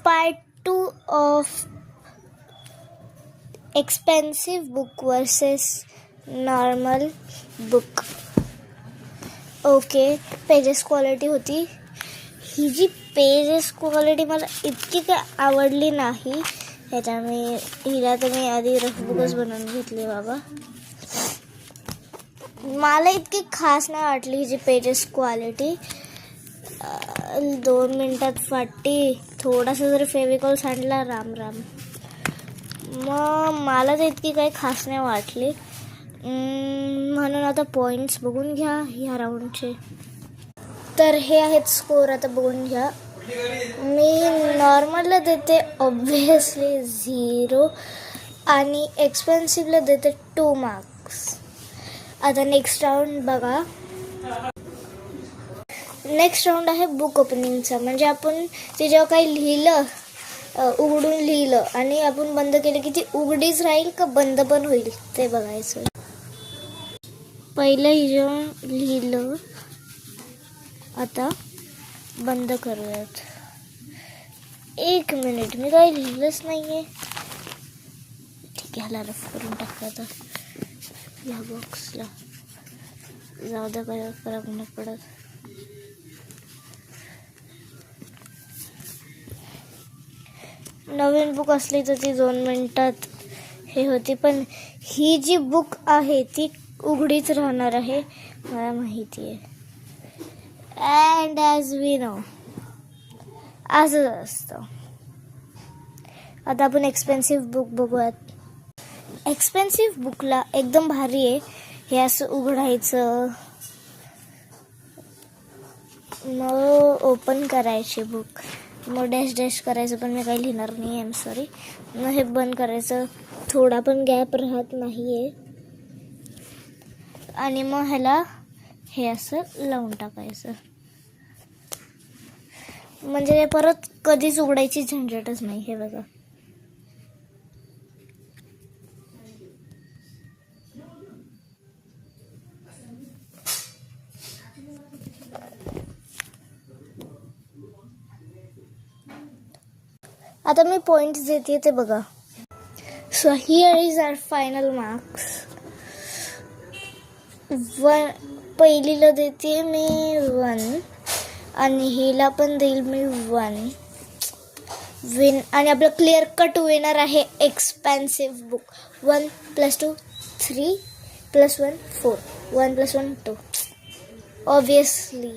part 2 of expensive book versus normal book. Okay, pages quality होती. ही जी pages quality मला इतकी काय आवडली नाही. ह्याच्यामुळे हिला तर मी आधी रफबुकच बनवून घेतली बाबा. मला इतकी खास नाही वाटली ही जी पेजेस क्वालिटी. 2 मिनिटात फाटली. थोडासा जर फेविकॉल सांडला राम राम. मग मला तर इतकी काही खास नाही वाटली. म्हणून आता पॉईंट्स बघून घ्या ह्या राऊंडचे. तर हे आहेत स्कोर, आता बघून घ्या. मी नॉर्मलला देते ऑब्व्हियसली 0 आणि एक्सपेन्सिव्हला देते 2 मार्क्स. आता नेक्स्ट राऊंड बघा. नेक्स्ट राऊंड आहे बुक ओपनिंगचा. म्हणजे आपण ते जेव्हा काही लिहिलं, उघडून लिहिलं आणि आपण बंद केलं की ती उघडीच राहील का बंद पण होईल ते बघायचं. पहिलं जेव्हा लिहिलं, आता बंद करूयात. 1 मिनिट, मी काही लिहिलंच नाही आहे. ठीक आहे, ह्याला रफ करून टाकतो आता या बॉक्सला. जाऊ द्या, काय फरक नाही पडत. नवीन बुक असली तर ती 2 मिनिटात हे होती, पण ही जी बुक आहे ती उघडीच राहणार आहे, मला माहिती आहे. अँड ॲज वी नो असंच असतं. आता आपण एक्सपेन्सिव्ह बुक बघूयात. एक्सपेन्सिव्ह बुकला एकदम भारी आहे. हे असं उघडायचं, मग ओपन करायचे बुक, मग डॅश डॅश करायचं, पण मी काही लिहिणार नाही, आय एम सॉरी. मग हे बंद करायचं, थोडा पण गॅप राहत नाही आहे. आणि मग ह्याला हे असं लावून टाकायचं. म्हणजे हे परत कधीच उघडायची झंझटच नाही. हे बघा, आता मी पॉइंट्स देते ते बघा. So here is our final marks. पहिलीला देते मी 1 आणि हिला पण देईल मी 1 विन. आणि आपलं क्लिअर कट विनर आहे एक्सपेन्सिव्ह बुक. 1 + 2 3 + 1 4, 1 + 1 2. ऑब्वियसली